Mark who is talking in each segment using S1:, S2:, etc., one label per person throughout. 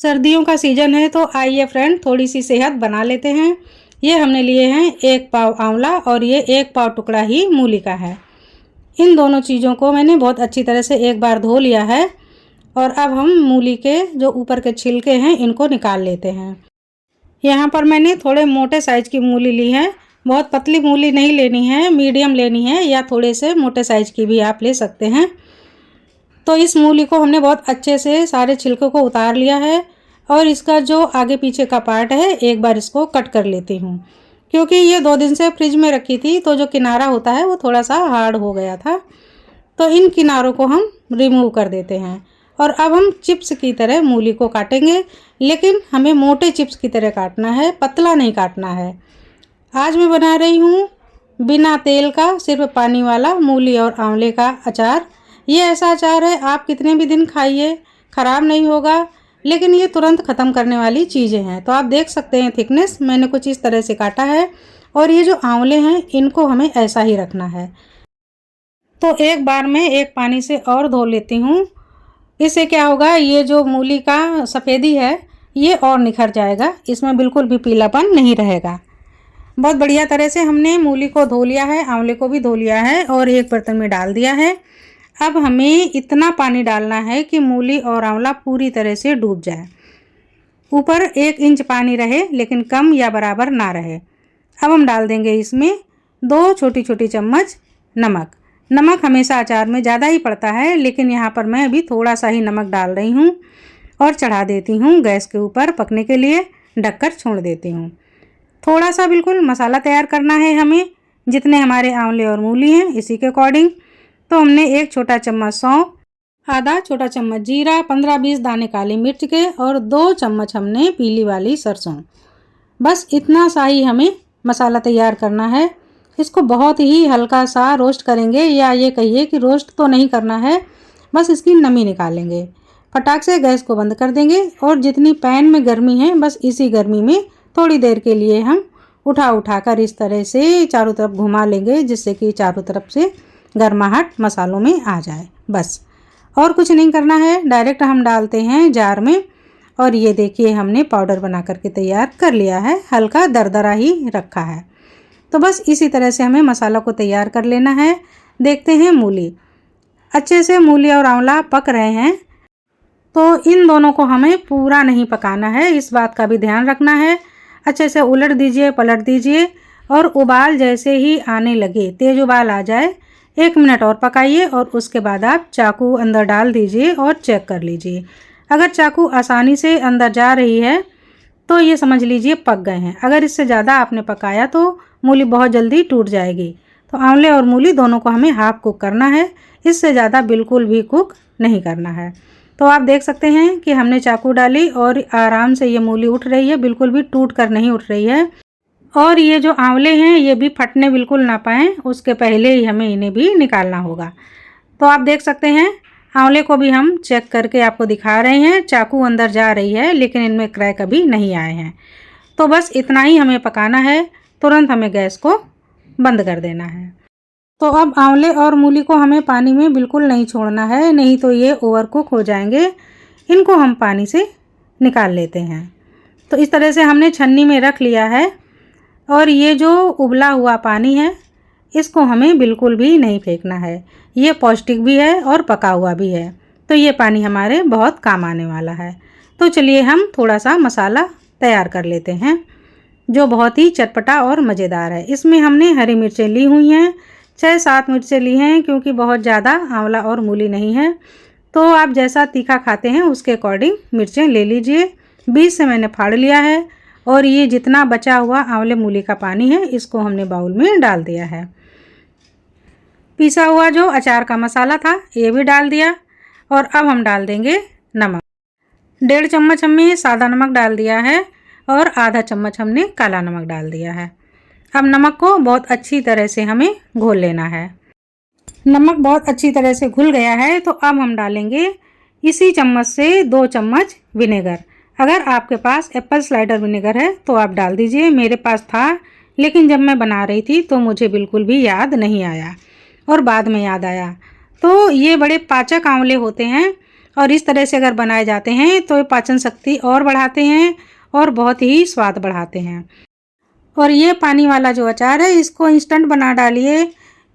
S1: सर्दियों का सीजन है तो आइए फ्रेंड थोड़ी सी सेहत बना लेते हैं। ये हमने लिए हैं 1 पाव आंवला और ये 1 पाव टुकड़ा ही मूली का है। इन दोनों चीज़ों को मैंने बहुत अच्छी तरह से एक बार धो लिया है और अब हम मूली के जो ऊपर के छिलके हैं इनको निकाल लेते हैं। यहाँ पर मैंने थोड़े मोटे साइज़ की मूली ली है। बहुत पतली मूली नहीं लेनी है, मीडियम लेनी है या थोड़े से मोटे साइज़ की भी आप ले सकते हैं। तो इस मूली को हमने बहुत अच्छे से सारे छिलकों को उतार लिया है और इसका जो आगे पीछे का पार्ट है एक बार इसको कट कर लेती हूँ, क्योंकि ये 2 दिन से फ्रिज में रखी थी तो जो किनारा होता है वो थोड़ा सा हार्ड हो गया था। तो इन किनारों को हम रिमूव कर देते हैं और अब हम चिप्स की तरह मूली को काटेंगे, लेकिन हमें मोटे चिप्स की तरह काटना है, पतला नहीं काटना है। आज मैं बना रही हूँ बिना तेल का सिर्फ पानी वाला मूली और आंवले का अचार। ये ऐसा अचार है आप कितने भी दिन खाइए ख़राब नहीं होगा, लेकिन ये तुरंत ख़त्म करने वाली चीज़ें हैं। तो आप देख सकते हैं थिकनेस मैंने कुछ इस तरह से काटा है और ये जो आंवले हैं इनको हमें ऐसा ही रखना है। तो एक बार मैं एक पानी से और धो लेती हूँ। इससे क्या होगा, ये जो मूली का सफ़ेदी है ये और निखर जाएगा, इसमें बिल्कुल भी पीलापन नहीं रहेगा। बहुत बढ़िया तरह से हमने मूली को धो लिया है, आंवले को भी धो लिया है और एक बर्तन में डाल दिया है। अब हमें इतना पानी डालना है कि मूली और आंवला पूरी तरह से डूब जाए। ऊपर 1 इंच पानी रहे लेकिन कम या बराबर ना रहे। अब हम डाल देंगे इसमें 2 छोटी छोटी चम्मच नमक। नमक हमेशा अचार में ज़्यादा ही पड़ता है, लेकिन यहाँ पर मैं अभी थोड़ा सा ही नमक डाल रही हूँ और चढ़ा देती हूँ गैस के ऊपर पकने के लिए। ढककर छोड़ देती हूँ। थोड़ा सा बिल्कुल मसाला तैयार करना है हमें, जितने हमारे आंवले और मूली हैं इसी के अकॉर्डिंग। तो हमने 1 छोटा चम्मच सौंफ, आधा छोटा चम्मच जीरा, 15-20 दाने काली मिर्च के और 2 चम्मच हमने पीली वाली सरसों। बस इतना सा ही हमें मसाला तैयार करना है। इसको बहुत ही हल्का सा रोस्ट करेंगे, या ये कहिए कि रोस्ट तो नहीं करना है, बस इसकी नमी निकालेंगे। फटाक से गैस को बंद कर देंगे और जितनी पैन में गर्मी है बस इसी गर्मी में थोड़ी देर के लिए हम उठा कर इस तरह से चारों तरफ घुमा लेंगे, जिससे कि चारों तरफ से गर्माहट मसालों में आ जाए। बस और कुछ नहीं करना है, डायरेक्ट हम डालते हैं जार में। और ये देखिए हमने पाउडर बना करके तैयार कर लिया है, हल्का दरदरा ही रखा है। तो बस इसी तरह से हमें मसाला को तैयार कर लेना है। देखते हैं मूली अच्छे से मूली और आंवला पक रहे हैं, तो इन दोनों को हमें पूरा नहीं पकाना है, इस बात का भी ध्यान रखना है। अच्छे से उलट दीजिए, पलट दीजिए और उबाल जैसे ही आने लगे, तेज उबाल आ जाए, 1 मिनट और पकाइए और उसके बाद आप चाकू अंदर डाल दीजिए और चेक कर लीजिए। अगर चाकू आसानी से अंदर जा रही है तो ये समझ लीजिए पक गए हैं। अगर इससे ज़्यादा आपने पकाया तो मूली बहुत जल्दी टूट जाएगी। तो आंवले और मूली दोनों को हमें हाफ कुक करना है, इससे ज़्यादा बिल्कुल भी कुक नहीं करना है। तो आप देख सकते हैं कि हमने चाकू डाली और आराम से ये मूली उठ रही है, बिल्कुल भी टूट कर नहीं उठ रही है। और ये जो आंवले हैं ये भी फटने बिल्कुल ना पाएँ, उसके पहले ही हमें इन्हें भी निकालना होगा। तो आप देख सकते हैं आंवले को भी हम चेक करके आपको दिखा रहे हैं, चाकू अंदर जा रही है लेकिन इनमें क्रैक अभी नहीं आए हैं। तो बस इतना ही हमें पकाना है, तुरंत हमें गैस को बंद कर देना है। तो अब आंवले और मूली को हमें पानी में बिल्कुल नहीं छोड़ना है, नहीं तो ये ओवर कुक हो जाएंगे। इनको हम पानी से निकाल लेते हैं। तो इस तरह से हमने छन्नी में रख लिया है और ये जो उबला हुआ पानी है इसको हमें बिल्कुल भी नहीं फेंकना है। ये पौष्टिक भी है और पका हुआ भी है, तो ये पानी हमारे बहुत काम आने वाला है। तो चलिए हम थोड़ा सा मसाला तैयार कर लेते हैं जो बहुत ही चटपटा और मज़ेदार है। इसमें हमने हरी मिर्चें ली हुई हैं, 6-7 मिर्चें ली हैं, क्योंकि बहुत ज़्यादा आंवला और मूली नहीं है। तो आप जैसा तीखा खाते हैं उसके अकॉर्डिंग मिर्चें ले लीजिए। बीच से मैंने फाड़ लिया है और ये जितना बचा हुआ आंवले मूली का पानी है इसको हमने बाउल में डाल दिया है। पिसा हुआ जो अचार का मसाला था ये भी डाल दिया और अब हम डाल देंगे नमक। 1.5 चम्मच हमने सादा नमक डाल दिया है और आधा चम्मच हमने काला नमक डाल दिया है। अब नमक को बहुत अच्छी तरह से हमें घोल लेना है। नमक बहुत अच्छी तरह से घुल गया है तो अब हम डालेंगे इसी चम्मच से 2 चम्मच विनेगर। अगर आपके पास एप्पल साइडर विनेगर है तो आप डाल दीजिए, मेरे पास था लेकिन जब मैं बना रही थी तो मुझे बिल्कुल भी याद नहीं आया और बाद में याद आया। तो ये बड़े पाचक आंवले होते हैं और इस तरह से अगर बनाए जाते हैं तो ये पाचन शक्ति और बढ़ाते हैं और बहुत ही स्वाद बढ़ाते हैं। और ये पानी वाला जो अचार है इसको इंस्टेंट बना डालिए,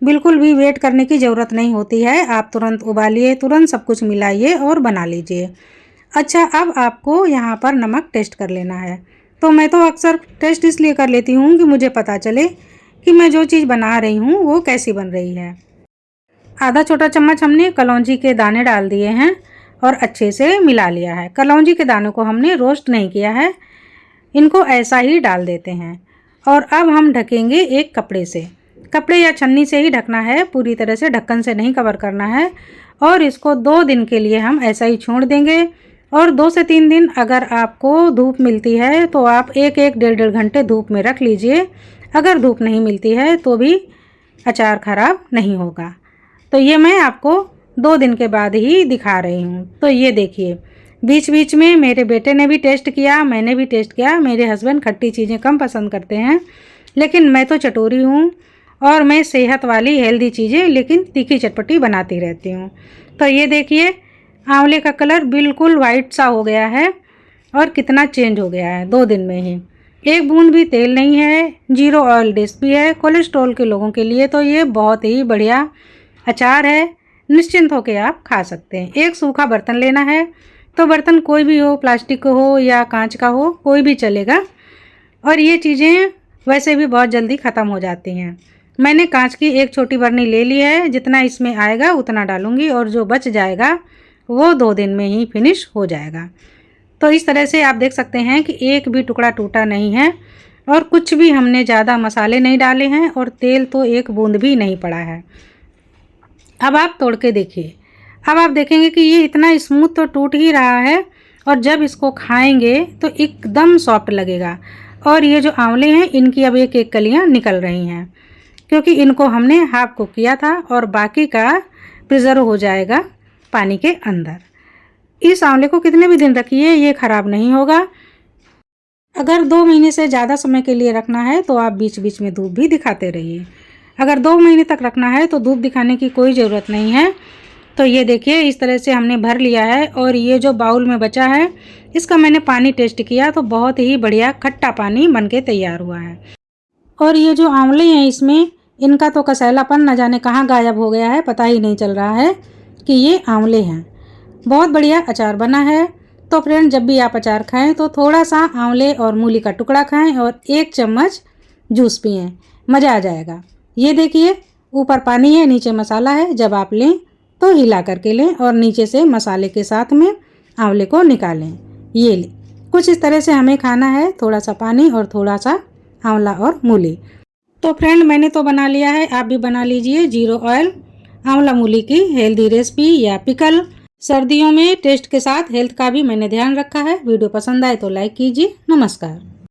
S1: बिल्कुल भी वेट करने की ज़रूरत नहीं होती है। आप तुरंत उबालिए, तुरंत सब कुछ मिलाइए और बना लीजिए। अच्छा, अब आपको यहाँ पर नमक टेस्ट कर लेना है। तो मैं तो अक्सर टेस्ट इसलिए कर लेती हूँ कि मुझे पता चले कि मैं जो चीज़ बना रही हूँ वो कैसी बन रही है। आधा छोटा चम्मच हमने कलौंजी के दाने डाल दिए हैं और अच्छे से मिला लिया है। कलौंजी के दानों को हमने रोस्ट नहीं किया है, इनको ऐसा ही डाल देते हैं। और अब हम ढकेंगे एक कपड़े से, कपड़े या छन्नी से ही ढकना है, पूरी तरह से ढक्कन से नहीं कवर करना है। और इसको 2 दिन के लिए हम ऐसा ही छोड़ देंगे। और 2 से 3 दिन अगर आपको धूप मिलती है तो आप एक डेढ़ घंटे धूप में रख लीजिए। अगर धूप नहीं मिलती है तो भी अचार ख़राब नहीं होगा। तो ये मैं आपको 2 दिन के बाद ही दिखा रही हूँ। तो ये देखिए, बीच बीच में मेरे बेटे ने भी टेस्ट किया, मैंने भी टेस्ट किया। मेरे हस्बैंड खट्टी चीज़ें कम पसंद करते हैं, लेकिन मैं तो चटोरी हूँ और मैं सेहत वाली हेल्दी चीज़ें लेकिन तीखी चटपटी बनाती रहती हूँ। तो ये देखिए, आंवले का कलर बिल्कुल वाइट सा हो गया है और कितना चेंज हो गया है 2 दिन में ही। एक बूंद भी तेल नहीं है, 0 ऑयल रेसिपी है। कोलेस्ट्रॉल के लोगों के लिए तो ये बहुत ही बढ़िया अचार है, निश्चिंत होकर आप खा सकते हैं। एक सूखा बर्तन लेना है, तो बर्तन कोई भी हो, प्लास्टिक का हो या कांच का हो, कोई भी चलेगा। और ये चीज़ें वैसे भी बहुत जल्दी ख़त्म हो जाती हैं। मैंने कांच की एक छोटी बर्नी ले ली है, जितना इसमें आएगा उतना डालूंगी और जो बच जाएगा वो 2 दिन में ही फिनिश हो जाएगा। तो इस तरह से आप देख सकते हैं कि एक भी टुकड़ा टूटा नहीं है और कुछ भी हमने ज़्यादा मसाले नहीं डाले हैं और तेल तो एक बूंद भी नहीं पड़ा है। अब आप तोड़ के देखिए, अब आप देखेंगे कि ये इतना स्मूथ तो टूट ही रहा है और जब इसको खाएंगे तो एकदम सॉफ्ट लगेगा। और ये जो आंवले हैं इनकी अब एक कलियां निकल रही हैं, क्योंकि इनको हमने हाफ कुक किया था और बाकी का प्रिजर्व हो जाएगा पानी के अंदर। इस आंवले को कितने भी दिन रखिए, ये ख़राब नहीं होगा। अगर 2 महीने से ज़्यादा समय के लिए रखना है तो आप बीच बीच में धूप भी दिखाते रहिए। अगर 2 महीने तक रखना है तो धूप दिखाने की कोई ज़रूरत नहीं है। तो ये देखिए, इस तरह से हमने भर लिया है और ये जो बाउल में बचा है इसका मैंने पानी टेस्ट किया तो बहुत ही बढ़िया खट्टा पानी बनके तैयार हुआ है। और ये जो आंवले हैं इसमें इनका तो कसैलापन न जाने कहाँ गायब हो गया है, पता ही नहीं चल रहा है कि ये आंवले हैं। बहुत बढ़िया अचार बना है। तो फ्रेंड, जब भी आप अचार खाएं तो थोड़ा सा आंवले और मूली का टुकड़ा खाएं और 1 चम्मच जूस पिएं, मज़ा आ जाएगा। ये देखिए, ऊपर पानी है, नीचे मसाला है। जब आप लें तो हिला करके लें और नीचे से मसाले के साथ में आंवले को निकालें। ये कुछ इस तरह से हमें खाना है, थोड़ा सा पानी और थोड़ा सा आंवला और मूली। तो फ्रेंड, मैंने तो बना लिया है, आप भी बना लीजिए 0 ऑयल आंवला मूली की हेल्दी रेसिपी या पिकल। सर्दियों में टेस्ट के साथ हेल्थ का भी मैंने ध्यान रखा है। वीडियो पसंद आए तो लाइक कीजिए। नमस्कार।